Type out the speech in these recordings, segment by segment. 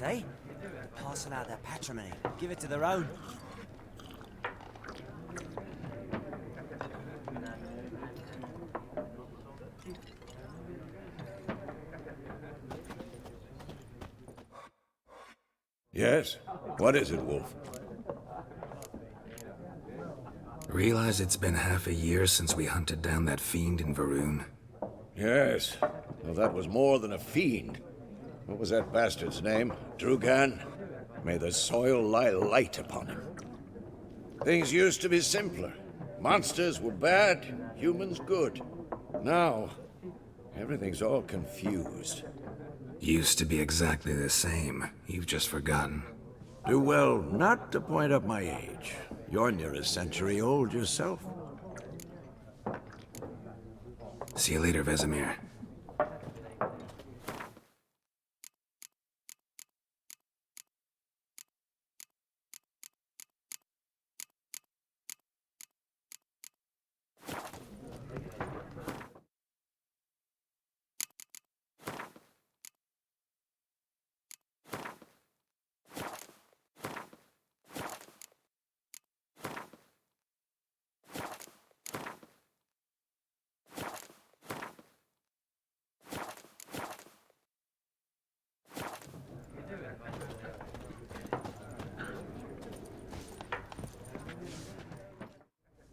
eh? Parcel out their patrimony, give it to their own. Yes? What is it, Wolf? Realize it's been half a year since we hunted down that fiend in Varun? Yes. Well, that was more than a fiend. What was that bastard's name? Drugan? May the soil lie light upon him. Things used to be simpler. Monsters were bad, humans good. Now, everything's all confused. Used to be exactly the same. You've just forgotten. Do well not to point up my age. You're near a century old yourself. See you later, Vesemir.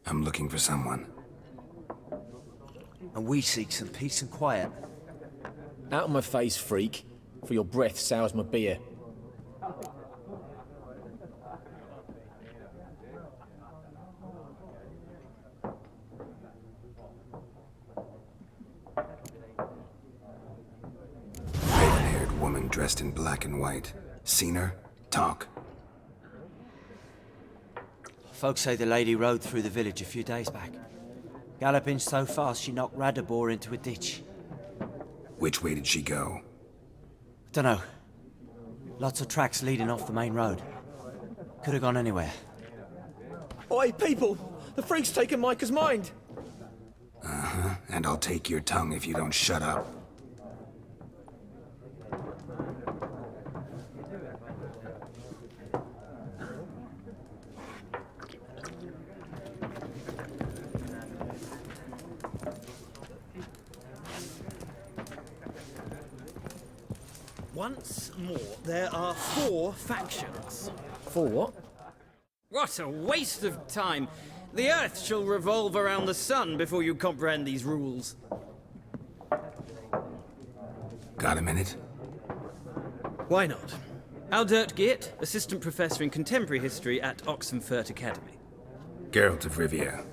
I'm looking for someone. And we seek some peace and quiet. Out of my face, freak. For your breath sours my beer. Raven-haired woman dressed in black and white. Seen her? Talk. Folks say the lady rode through the village a few days back. Galloping so fast she knocked Radabor into a ditch. Which way did she go? Dunno. Lots of tracks leading off the main road. Could have gone anywhere. Oi, people! The freak's taken Micah's mind! Uh-huh, and I'll take your tongue if you don't shut up. Once more, there are 4 factions. For what? What a waste of time! The Earth shall revolve around the sun before you comprehend these rules. Got a minute? Why not? Aldert Geert, Assistant Professor in Contemporary History at Oxenfurt Academy. Geralt of Rivia.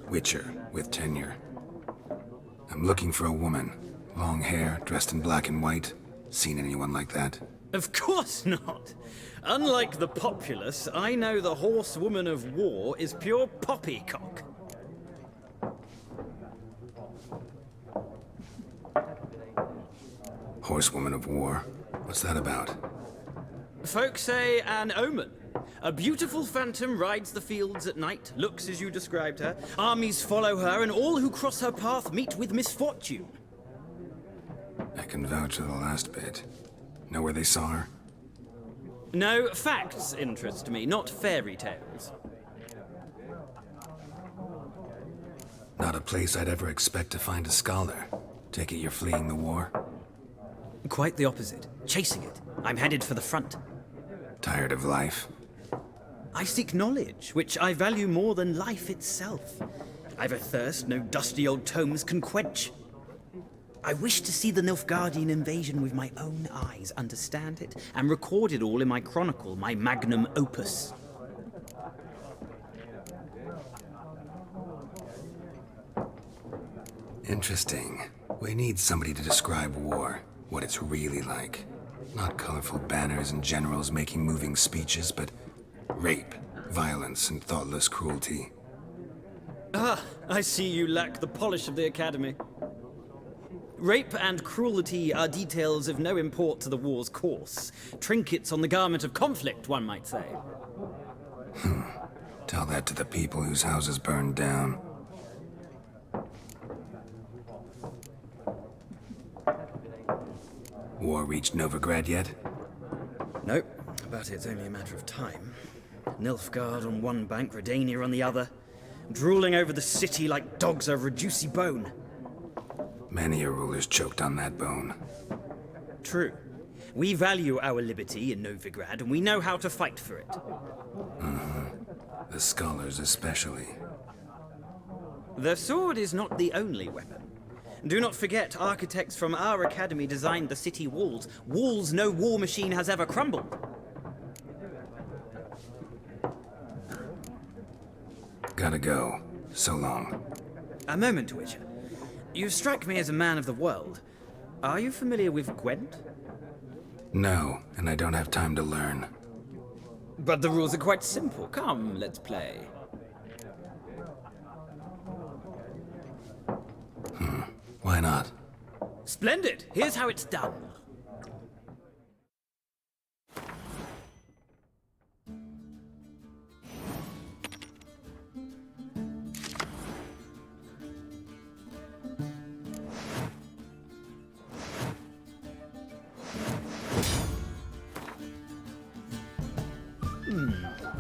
Witcher, with tenure. I'm looking for a woman. Long hair, dressed in black and white. Seen anyone like that? Of course not! Unlike the populace, I know the horsewoman of war is pure poppycock. Horsewoman of war? What's that about? Folk say an omen. A beautiful phantom rides the fields at night, looks as you described her. Armies follow her, and all who cross her path meet with misfortune. I can vouch for the last bit. Know where they saw her? No, facts interest me, not fairy tales. Not a place I'd ever expect to find a scholar. Take it you're fleeing the war? Quite the opposite. Chasing it. I'm headed for the front. Tired of life? I seek knowledge, which I value more than life itself. I've a thirst no dusty old tomes can quench. I wish to see the Nilfgaardian invasion with my own eyes, understand it, and record it all in my chronicle, my magnum opus. Interesting. We need somebody to describe war, what it's really like. Not colorful banners and generals making moving speeches, but rape, violence, and thoughtless cruelty. Ah, I see you lack the polish of the Academy. Rape and cruelty are details of no import to the war's course. Trinkets on the garment of conflict, one might say. Tell that to the people whose houses burned down. War reached Novigrad yet? Nope, but it's only a matter of time. Nilfgaard on one bank, Redania on the other, drooling over the city like dogs over a juicy bone. Many a ruler's choked on that bone. True. We value our liberty in Novigrad, and we know how to fight for it. The scholars especially. The sword is not the only weapon. Do not forget, architects from our academy designed the city walls. Walls no war machine has ever crumbled. Gotta go. So long. A moment, Witcher. You strike me as a man of the world. Are you familiar with Gwent? No, and I don't have time to learn. But the rules are quite simple. Come, let's play. Why not? Splendid! Here's how it's done.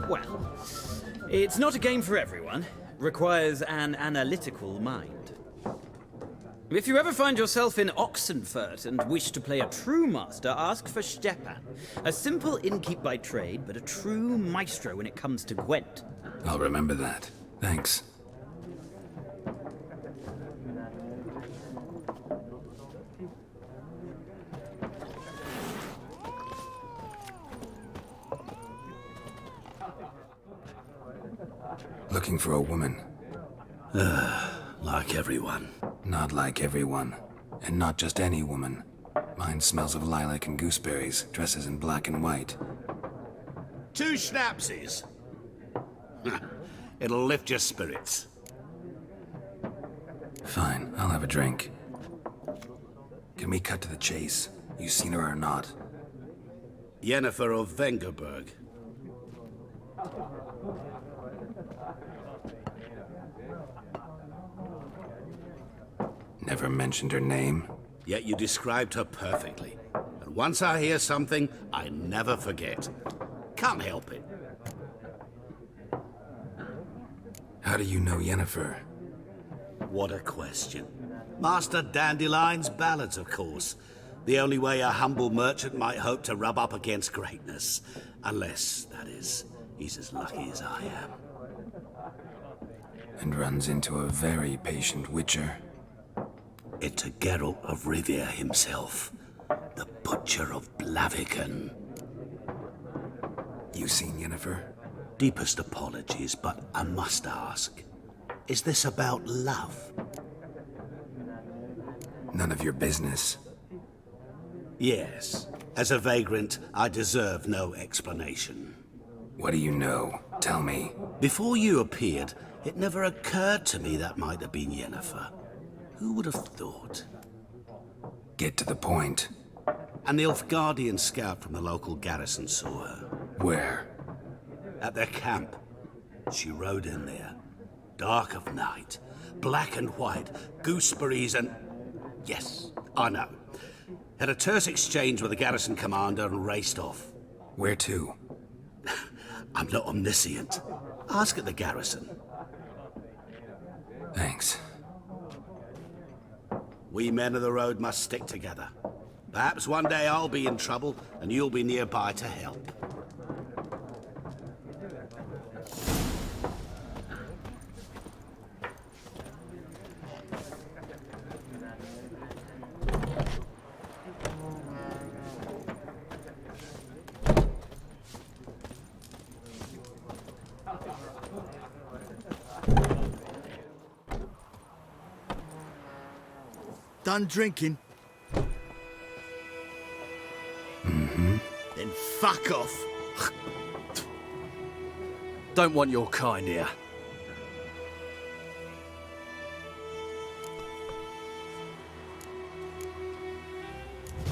Well, it's not a game for everyone. Requires an analytical mind. If you ever find yourself in Oxenfurt and wish to play a true master, ask for Stepan. A simple innkeep by trade, but a true maestro when it comes to Gwent. I'll remember that. Thanks. Looking for a woman. Like everyone. Not like everyone. And not just any woman. Mine smells of lilac and gooseberries, dresses in black and white. 2 schnapsies. It'll lift your spirits. Fine, I'll have a drink. Can we cut to the chase? You seen her or not? Yennefer of Vengerberg. Never mentioned her name. Yet you described her perfectly. And once I hear something, I never forget. Can't help it. How do you know Yennefer? What a question. Master Dandelion's ballads, of course. The only way a humble merchant might hope to rub up against greatness. Unless, that is, he's as lucky as I am. And runs into a very patient witcher. It's a Geralt of Rivia himself. The Butcher of Blaviken. You seen Yennefer? Deepest apologies, but I must ask. Is this about love? None of your business. Yes. As a vagrant, I deserve no explanation. What do you know? Tell me. Before you appeared, it never occurred to me that might have been Yennefer. Who would have thought? Get to the point. An Nilfgaardian scout from the local garrison saw her. Where? At their camp. She rode in there. Dark of night. Black and white. Gooseberries and... Yes, I know. Had a terse exchange with the garrison commander and raced off. Where to? I'm not omniscient. Ask at the garrison. Thanks. We men of the road must stick together. Perhaps one day I'll be in trouble and you'll be nearby to help. Done drinking? Then fuck off. Don't want your kind here.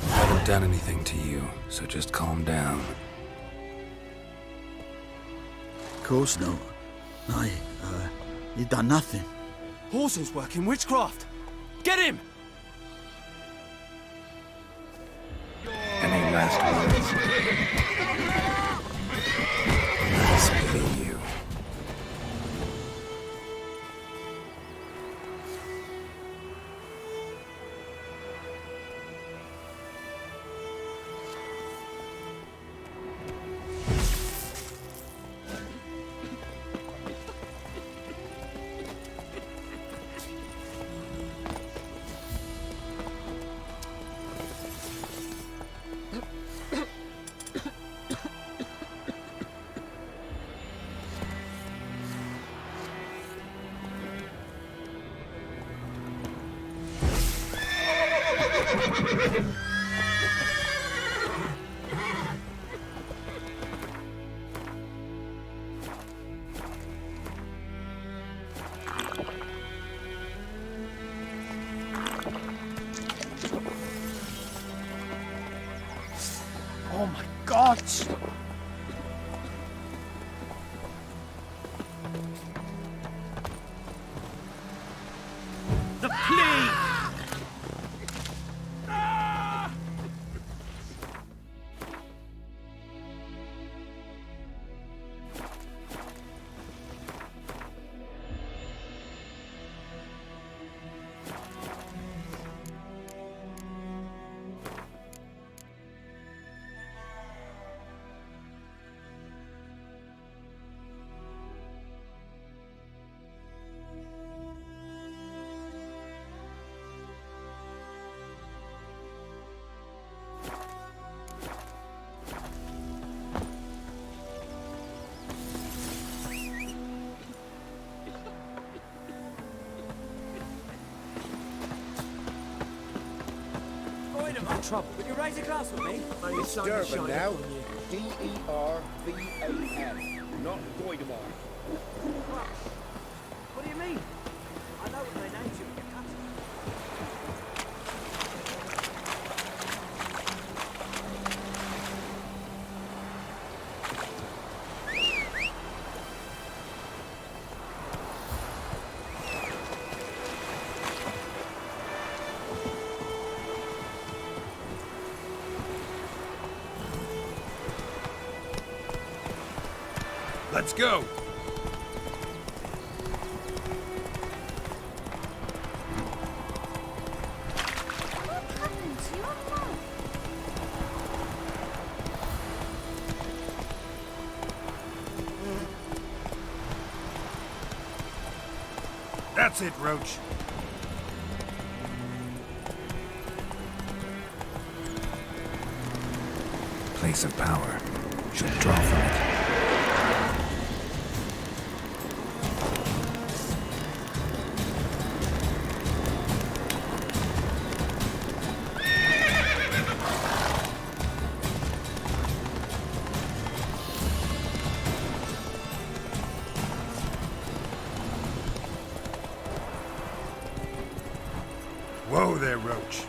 I haven't done anything to you, so just calm down. Of course not. You done nothing. Horses working witchcraft. Get him! Any last words? Yes. The plague! Trouble. Would you raise a glass with me? It's Durban now. D-E-R-V-A-N, not Goidemar. What do you mean? I know what they named you in your country. Let's go! What happened to your mouth? That's it, Roach. Place of power. Should draw from it. Whoa there, Roach.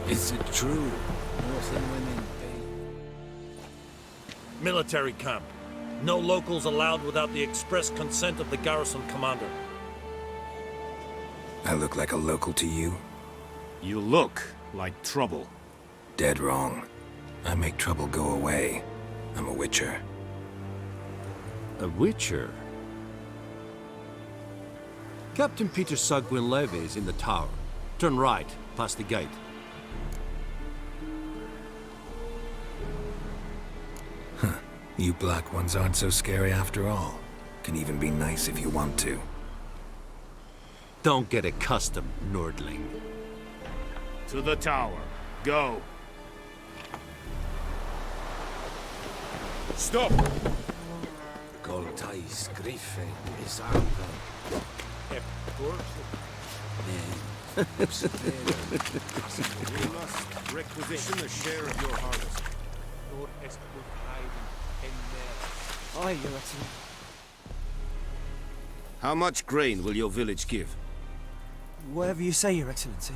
Is it true? Northern women pay. Military camp. No locals allowed without the express consent of the garrison commander. I look like a local to you? You look like trouble. Dead wrong. I make trouble go away. I'm a witcher. A witcher? Captain Peter Sagwin Levy is in the tower. Turn right, past the gate. You black ones aren't so scary after all. Can even be nice if you want to. Don't get accustomed, Nordling. To the tower. Go. Stop! Coltais Griffe Misanga. We must requisition a share of your harvest. Aye, Your Excellency. How much grain will your village give? Whatever you say, Your Excellency.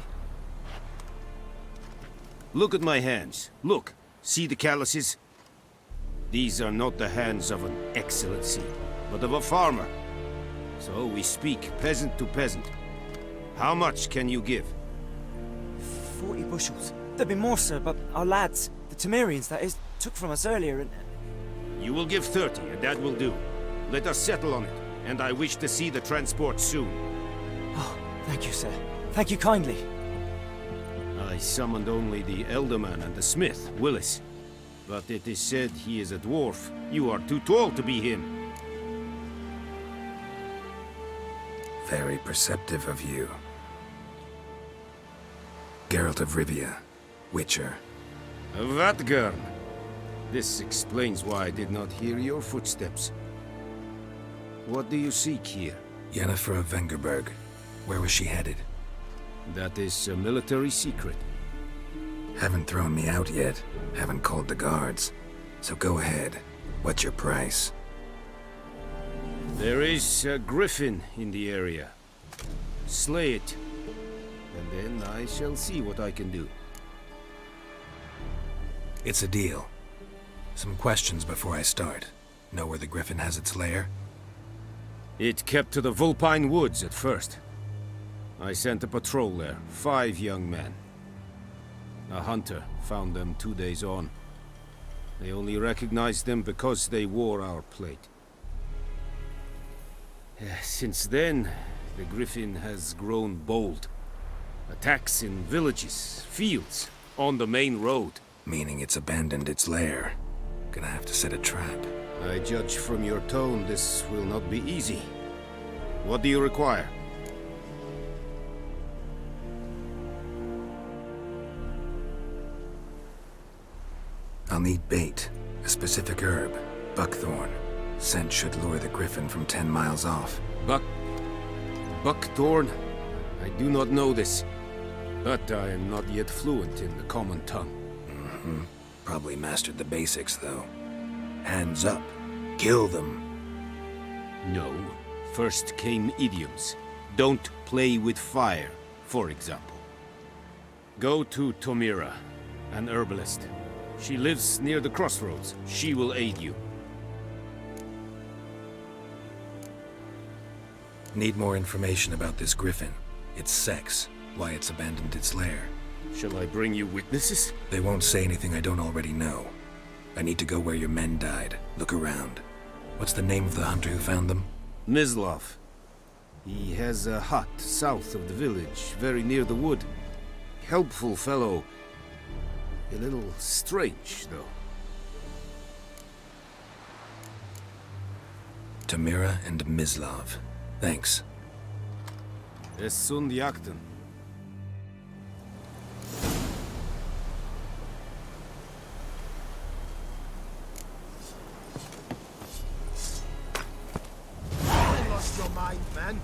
Look at my hands. Look. See the calluses? These are not the hands of an excellency, but of a farmer. So we speak peasant to peasant. How much can you give? 40 bushels. There'd be more, sir, but our lads, the Temerians, that is, took from us earlier and... You will give 30, and that will do. Let us settle on it, and I wish to see the transport soon. Oh, thank you, sir. Thank you kindly. I summoned only the Elderman and the smith, Willis. But it is said he is a dwarf. You are too tall to be him. Very perceptive of you. Geralt of Rivia, Witcher. Vatgern! This explains why I did not hear your footsteps. What do you seek here? Yennefer of Vengerberg. Where was she headed? That is a military secret. Haven't thrown me out yet. Haven't called the guards. So go ahead. What's your price? There is a griffin in the area. Slay it, and then I shall see what I can do. It's a deal. Some questions before I start. Know where the griffin has its lair? It kept to the Vulpine Woods at first. I sent a patrol there, 5 young men. A hunter found them 2 days on. They only recognized them because they wore our plate. Since then, the griffin has grown bold. Attacks in villages, fields, on the main road. Meaning it's abandoned its lair. Gonna have to set a trap. I judge from your tone this will not be easy. What do you require? I'll need bait. A specific herb. Buckthorn. Scent should lure the griffin from 10 miles off. Buckthorn? I do not know this. But I am not yet fluent in the common tongue. Mm-hmm. Probably mastered the basics, though. Hands up. Kill them. No. First came idioms. Don't play with fire, for example. Go to Tomira, an herbalist. She lives near the crossroads. She will aid you. Need more information about this griffin. Its sex, why it's abandoned its lair. Shall I bring you witnesses? They won't say anything I don't already know. I need to go where your men died. Look around. What's the name of the hunter who found them? Mislav. He has a hut south of the village, very near the wood. Helpful fellow. A little strange, though. Tomira and Mislav. Thanks. Es sunt jakten. Lost your mind, man.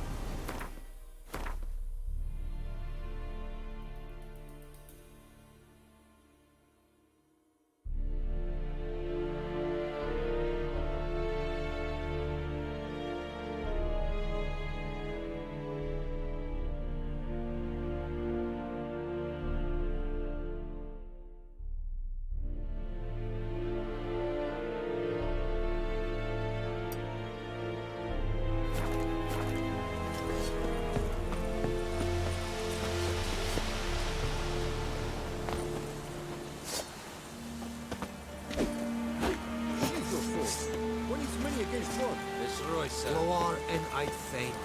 Loar and I faint.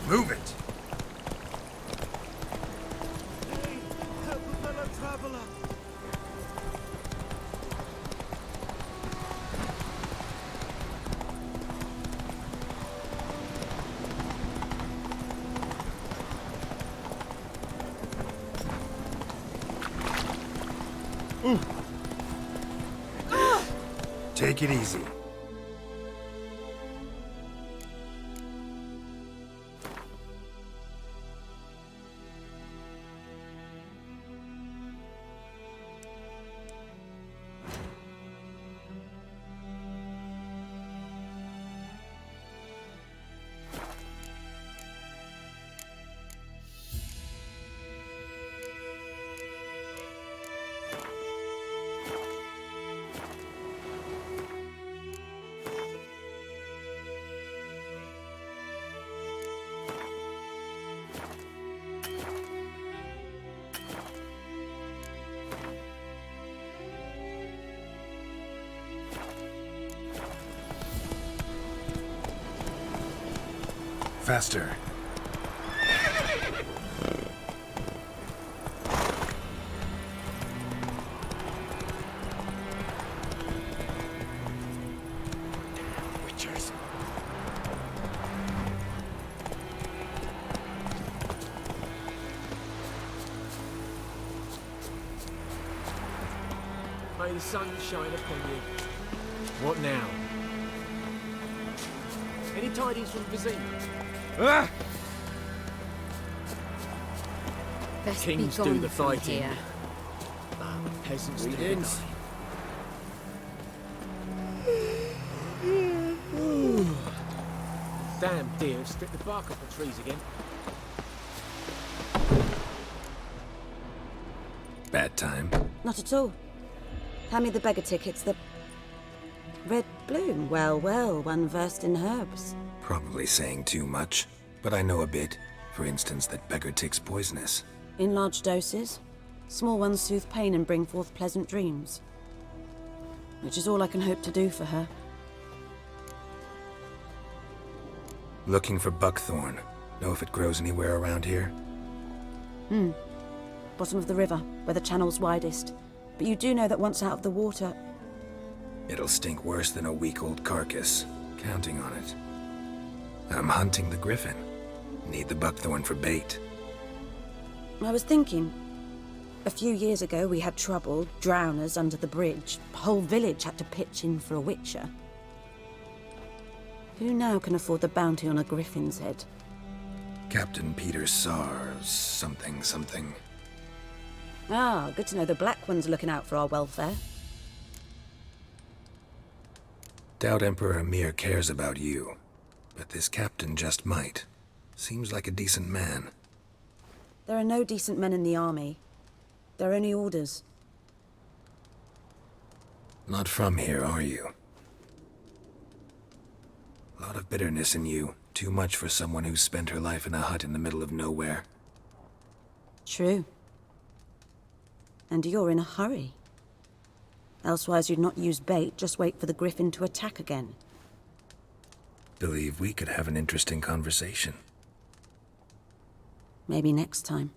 Move it! Hey, help a fellow traveler. Take it easy. faster. Witchers. May the sun shine upon you. What now? Any tidings from Vizima? Best Kings be do gone the from fighting. here. Peasants do the Greetings. dying. Damn deer have stripped the bark off the trees again. Bad time. Not at all. Hand me the beggar tickets. The red bloom. Well, well, one versed in herbs. Probably saying too much, but I know a bit. For instance, that beggar tick's poisonous. In large doses. Small ones soothe pain and bring forth pleasant dreams. Which is all I can hope to do for her. Looking for buckthorn. Know if it grows anywhere around here? Bottom of the river, where the channel's widest. But you do know that once out of the water... It'll stink worse than a week-old carcass. Counting on it. I'm hunting the griffin. Need the buckthorn for bait. I was thinking... A few years ago we had trouble, drowners under the bridge. The whole village had to pitch in for a witcher. Who now can afford the bounty on a griffin's head? Captain Peter Sars, something. Ah, good to know the Black One's looking out for our welfare. Doubt Emperor Emir cares about you, but this captain just might. Seems like a decent man. There are no decent men in the army. They're only orders. Not from here, are you? A lot of bitterness in you. Too much for someone who's spent her life in a hut in the middle of nowhere. True. And you're in a hurry. Elsewise you'd not use bait, just wait for the griffin to attack again. Believe we could have an interesting conversation. Maybe next time.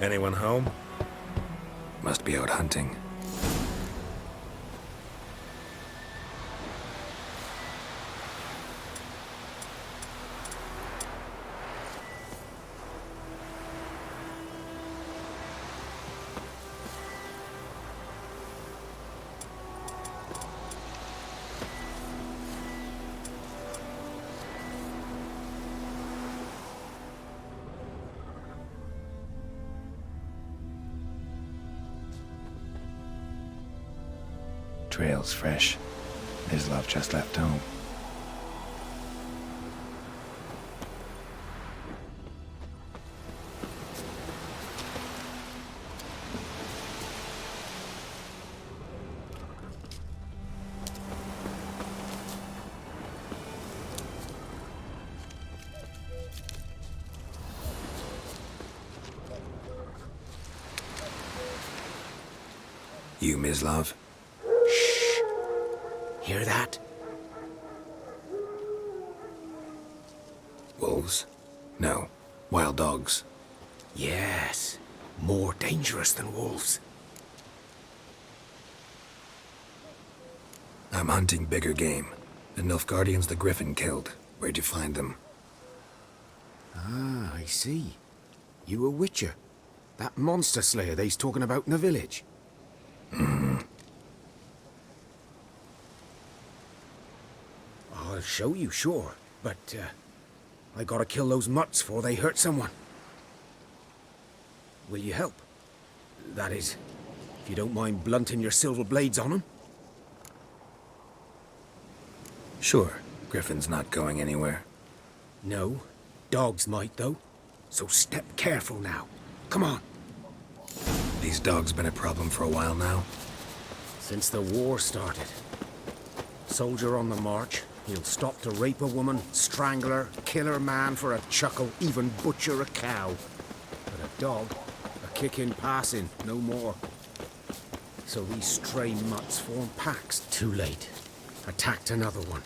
Anyone home? Must be out hunting. trail's fresh. Mislav just left home. You, Mislav? Shh. Hear that? Wolves? No. Wild dogs. Yes. More dangerous than wolves. I'm hunting bigger game. The Nilfgaardians the Griffin killed. Where'd you find them? Ah, I see. You a witcher. That monster slayer they's talking about in the village. I'll show you, sure. But, I gotta kill those mutts before they hurt someone. Will you help? That is, if you don't mind blunting your silver blades on them. Sure. Griffin's not going anywhere. No. Dogs might, though. So step careful now. Come on. These dogs been a problem for a while now? Since the war started. Soldier on the march, he'll stop to rape a woman, strangle her, kill her man for a chuckle, even butcher a cow. But a dog, a kick in passing, no more. So these stray mutts form packs. Too late. Attacked another one.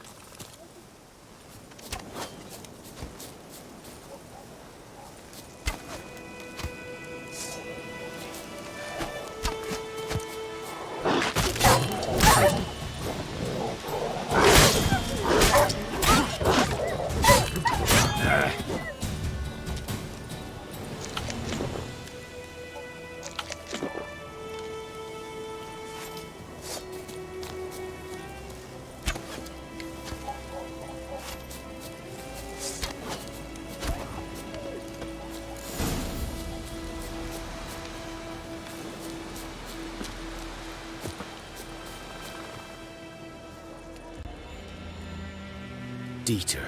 Dieter.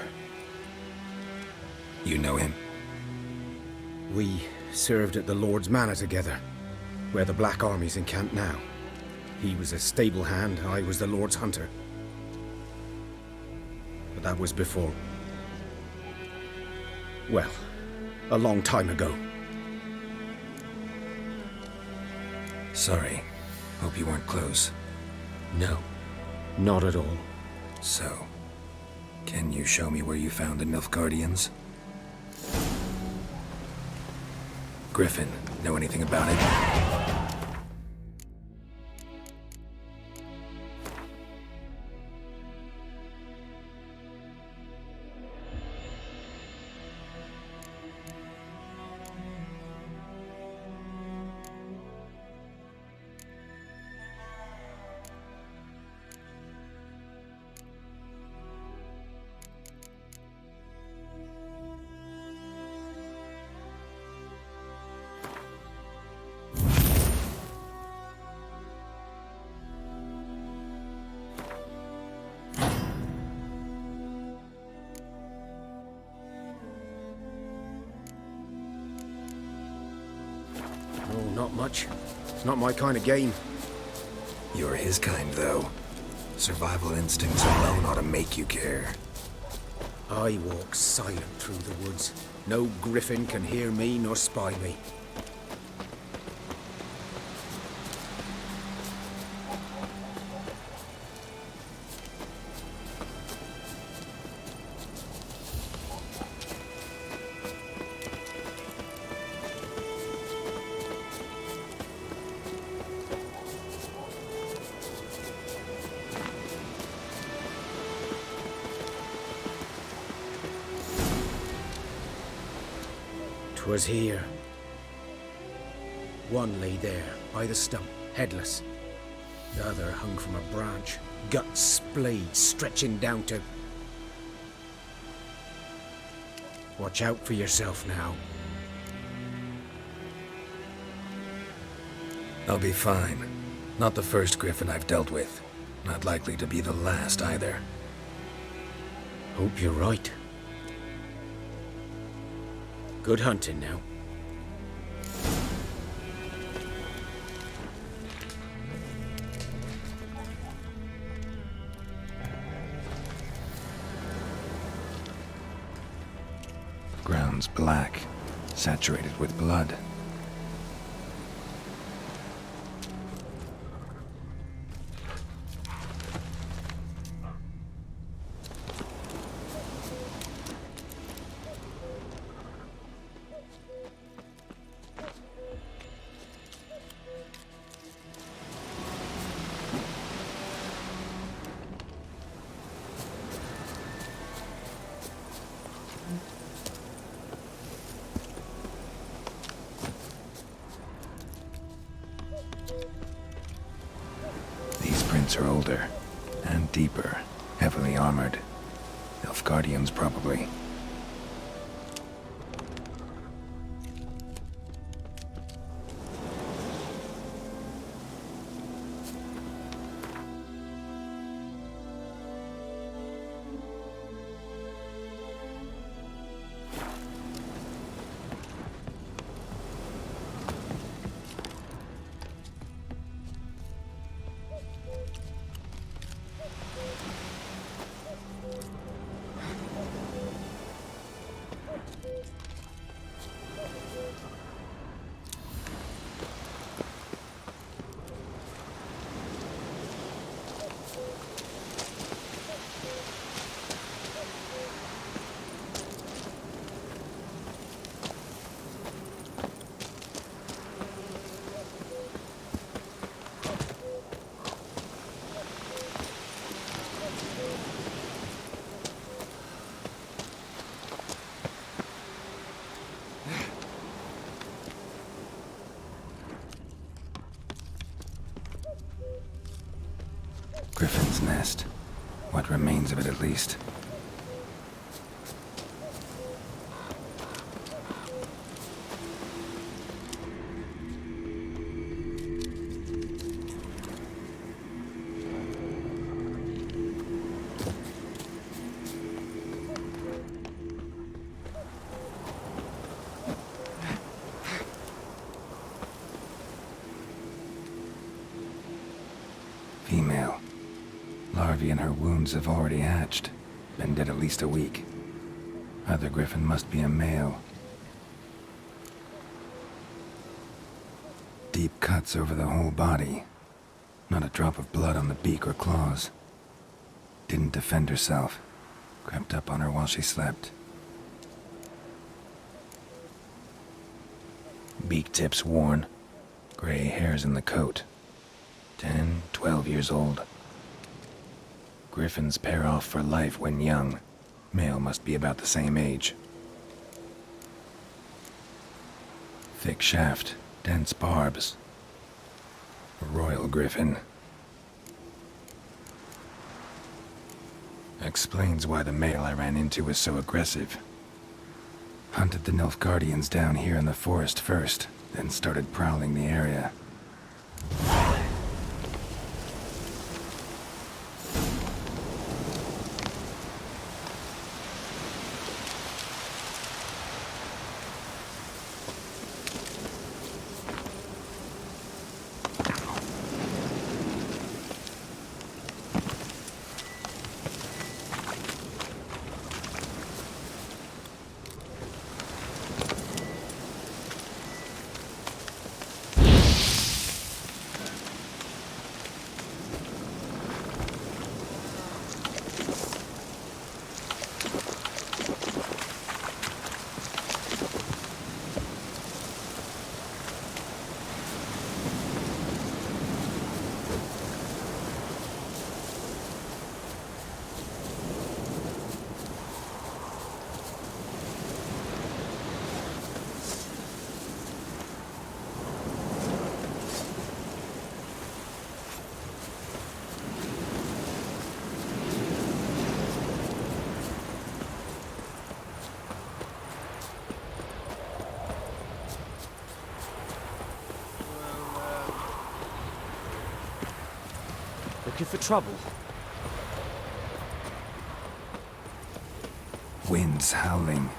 You know him? We served at the Lord's Manor together, where the Black Army's encamped now. He was a stable hand, I was the Lord's hunter. But that was before... well, a long time ago. Sorry. Hope you weren't close. No, not at all. So, can you show me where you found the Nilfgaardians? Griffin, know anything about it? Oh, not much. It's not my kind of game. You're his kind, though. Survival instincts alone ought to make you care. I walk silent through the woods. No griffin can hear me nor spy me. Was here. One lay there, by the stump, headless. The other hung from a branch, guts splayed, stretching down to... Watch out for yourself now. I'll be fine. Not the first griffin I've dealt with. Not likely to be the last either. Hope you're right. Good hunting now. Ground's black, saturated with blood. Are older and deeper, heavily armored. Nilfgaardians, probably. Griffin's nest. What remains of it, at least. Female. Larvae in her wounds have already hatched. Been dead at least a week. Other griffin must be a male. Deep cuts over the whole body. Not a drop of blood on the beak or claws. Didn't defend herself. Crept up on her while she slept. Beak tips worn. Gray hairs in the coat. 10, 12 years old. Griffins pair off for life when young. Male must be about the same age. Thick shaft, dense barbs. A royal griffin. Explains why the male I ran into was so aggressive. Hunted the Nilfgaardians down here in the forest first, then started prowling the area. looking for trouble? Wind's howling.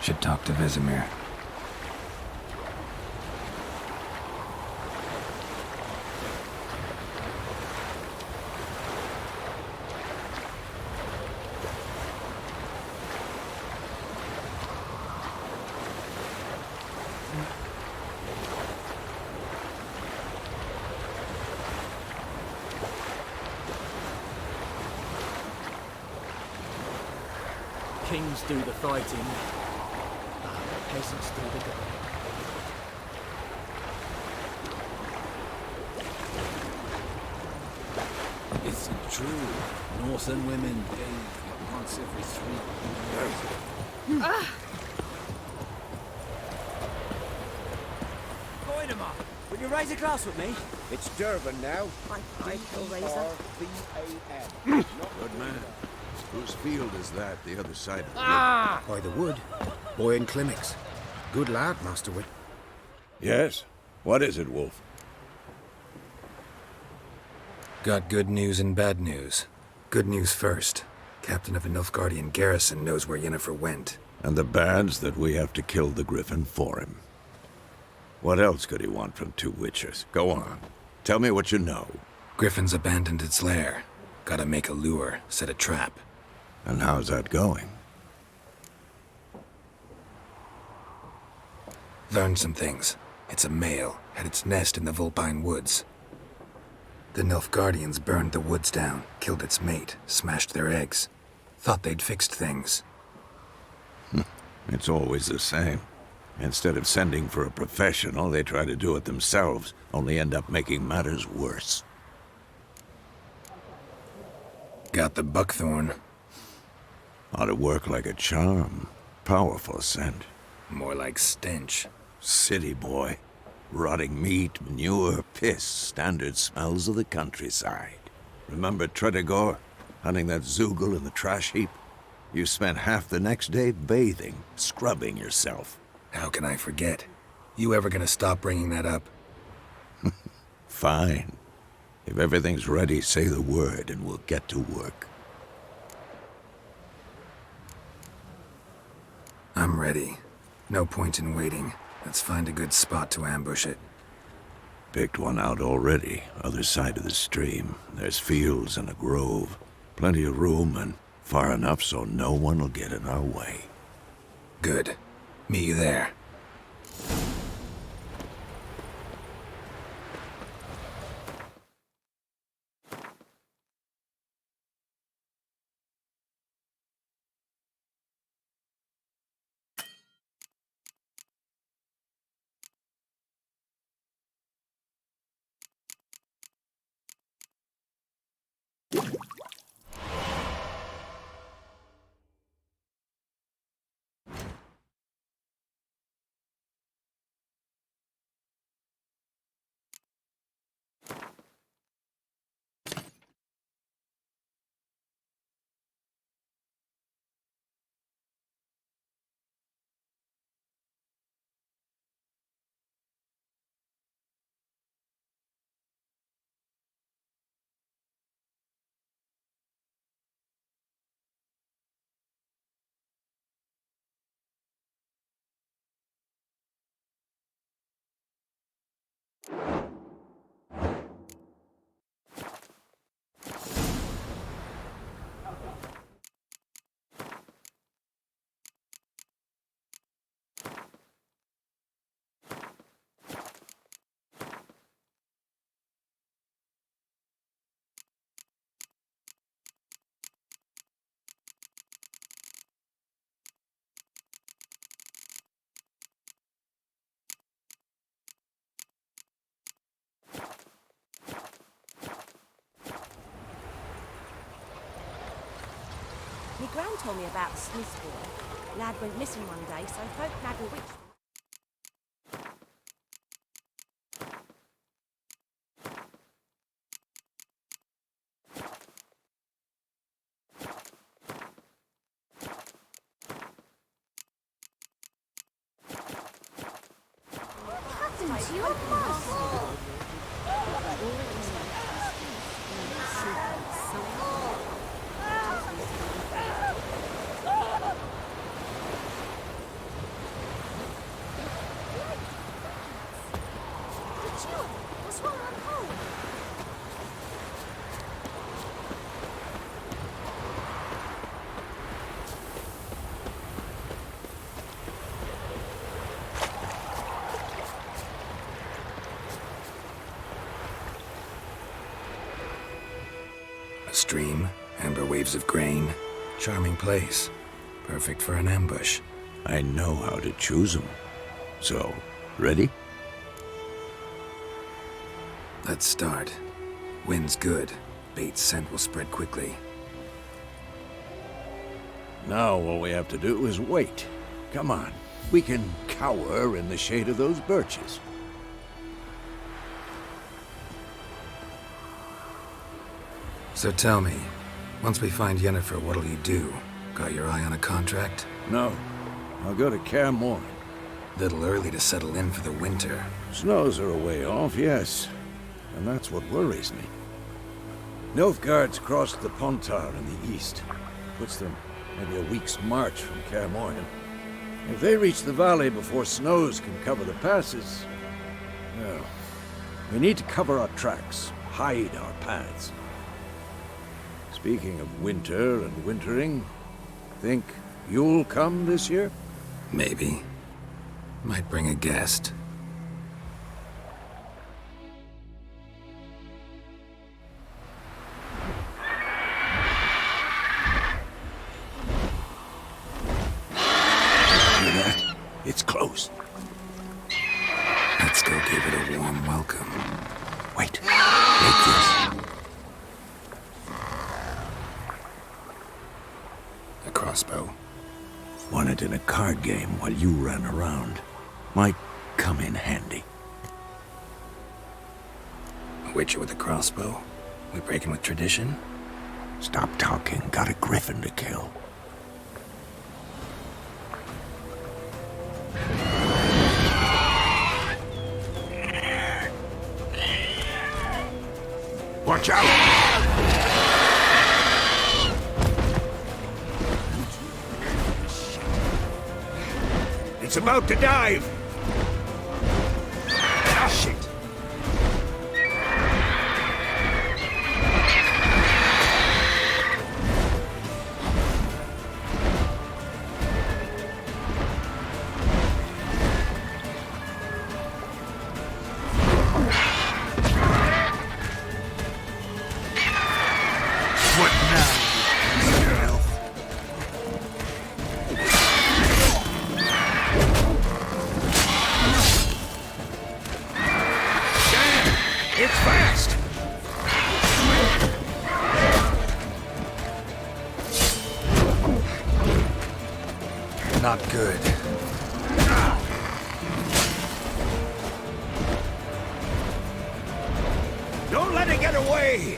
Should talk to Vesemir. Kings do the fighting. Peasants do the guarding. It's true. Northern women bathe once every 3 years. Goinema, will you raise a glass with me? It's Durban now. I feel razor. D-R-V-A-N. Good man. Whose field is that, the other side of the By the wood. Boy in clinics. Good lad, Master Wit. Yes? What is it, Wolf? Got good news and bad news. Good news first. Captain of a Nilfgaardian garrison knows where Yennefer went. And the bad's that we have to kill the Griffin for him. What else could he want from 2 witches? Go on. Tell me what you know. Griffin's abandoned its lair. Gotta make a lure, set a trap. And how's that going? Learned some things. It's a male, had its nest in the Vulpine Woods. The Nilfgaardians burned the woods down, killed its mate, smashed their eggs. Thought they'd fixed things. It's always the same. Instead of sending for a professional, they try to do it themselves, only end up making matters worse. Got the buckthorn. Ought to work like a charm. Powerful scent. More like stench. City boy. Rotting meat, manure, piss. Standard smells of the countryside. Remember Tredegor? Hunting that Zoogle in the trash heap? You spent half the next day bathing, scrubbing yourself. How can I forget? You ever gonna stop bringing that up? Fine. If everything's ready, say the word and we'll get to work. I'm ready. No point in waiting. Let's find a good spot to ambush it. Picked one out already, other side of the stream. There's fields and a grove. Plenty of room and far enough so no one will get in our way. Good. Meet you there. My gran told me about the Smith boy. Lad went missing one day, so folk had a witch. Cut into your muscle! What's wrong? I'm cold. A stream, amber waves of grain. Charming place. Perfect for an ambush. I know how to choose them. So, ready? Let's start. Wind's good. Bait's scent will spread quickly. Now all we have to do is wait. Come on. We can cower in the shade of those birches. So tell me, once we find Yennefer, what'll you do? Got your eye on a contract? No. I'll go to Kaer Morhen. Little early to settle in for the winter. Snows are a way off, yes. And that's what worries me. Nilfgaard's crossed the Pontar in the east. Puts them maybe a week's march from Kaer Morhen. If they reach the valley before snows can cover the passes, well, we need to cover our tracks, hide our paths. Speaking of winter and wintering, think you'll come this year? Maybe. Might bring a guest. It's close. Let's go give it a warm welcome. Wait. Take this. A crossbow. Won it in a card game while you ran around. Might come in handy. A witcher with a crossbow? We breaking with tradition? Stop talking. Got a griffin to kill. Watch out! It's about to dive! Ah, shit! What now, elf? Damn! It's fast! Not good. Don't let it get away!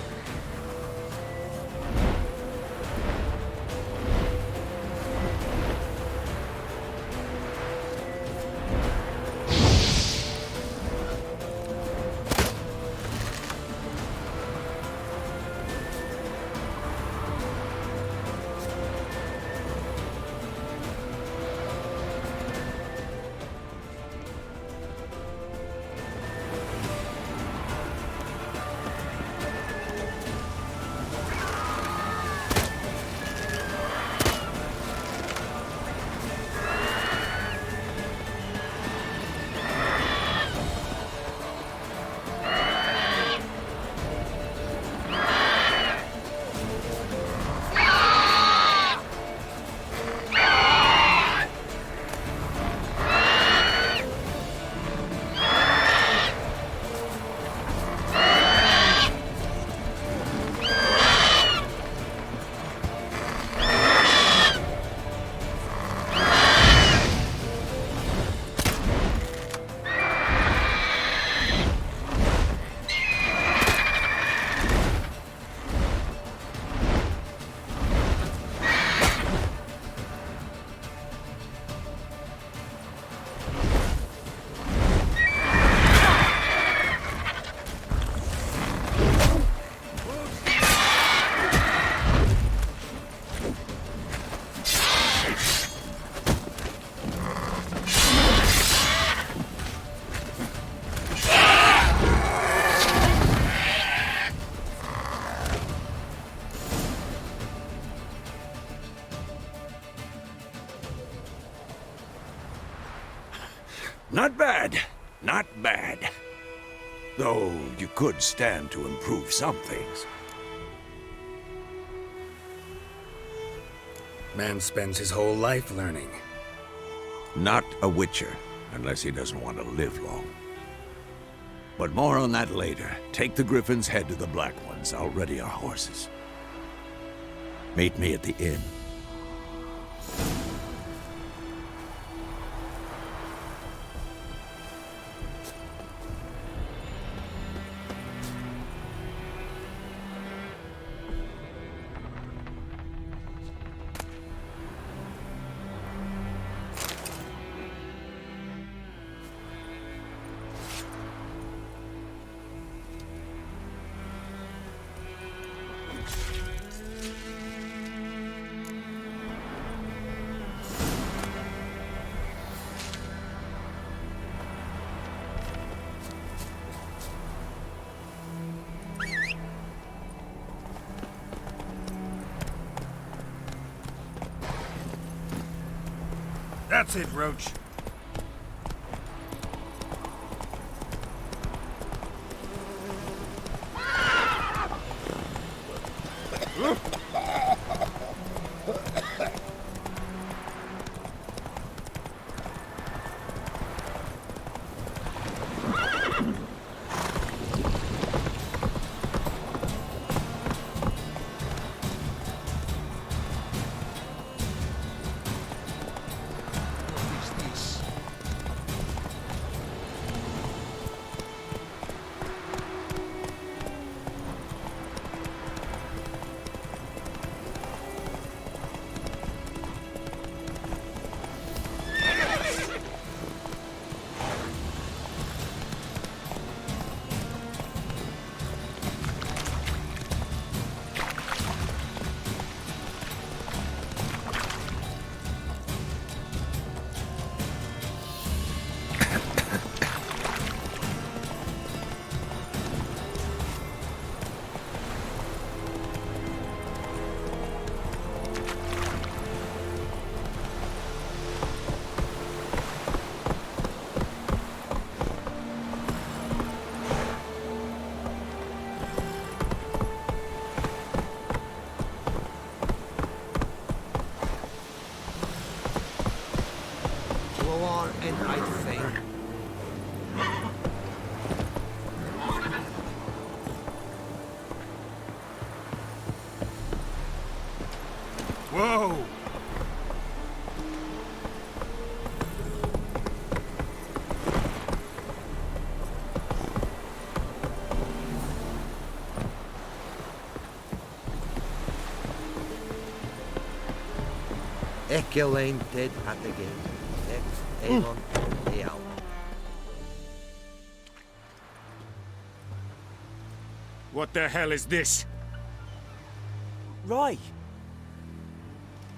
Not bad. Not bad. Though you could stand to improve some things. Man spends his whole life learning. Not a Witcher, unless he doesn't want to live long. But more on that later. Take the Griffin's head to the Black Ones. I'll ready our horses. Meet me at the inn. That's it, Roach. And I think. Whoa! Echelane dead at the game. Avon, the owl. What the hell is this? Right.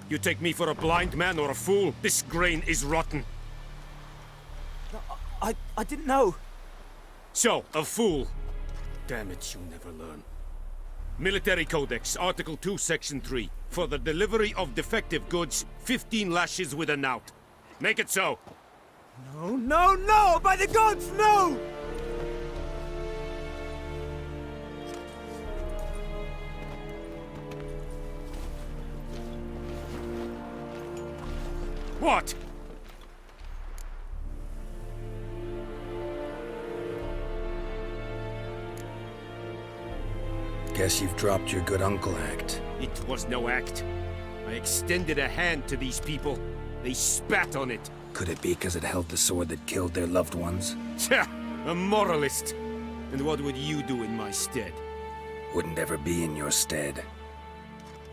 You take me for a blind man or a fool? This grain is rotten. I didn't know. So, a fool. Damn it, you never learn. Military Codex, Article 2, Section 3. For the delivery of defective goods, 15 lashes with a knout. Make it so. No, no, no! By the gods, no! What? Guess you've dropped your good uncle act. It was no act. I extended a hand to these people. They spat on it. Could it be because it held the sword that killed their loved ones? Tja, a moralist. And what would you do in my stead? Wouldn't ever be in your stead.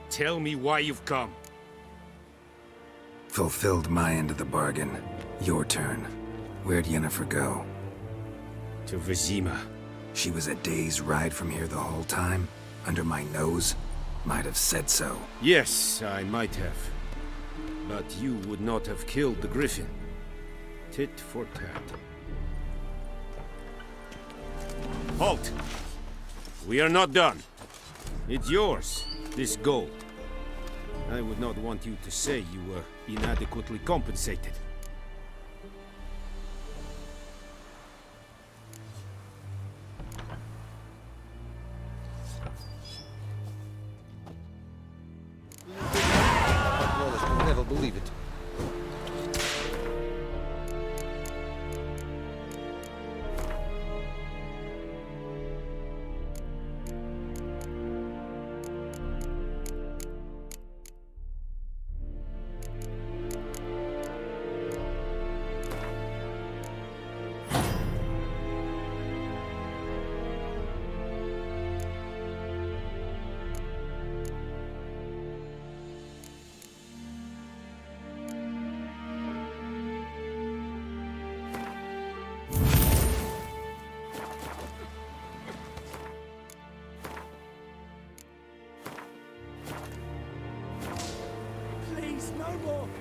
Tell me why you've come. Fulfilled my end of the bargain. Your turn. Where'd Yennefer go? To Vizima. She was a day's ride from here the whole time? Under my nose? Might have said so. Yes, I might have. But you would not have killed the Griffin. Tit for tat. Halt! We are not done. It's yours, this gold. I would not want you to say you were inadequately compensated. never believe it. Please, no more.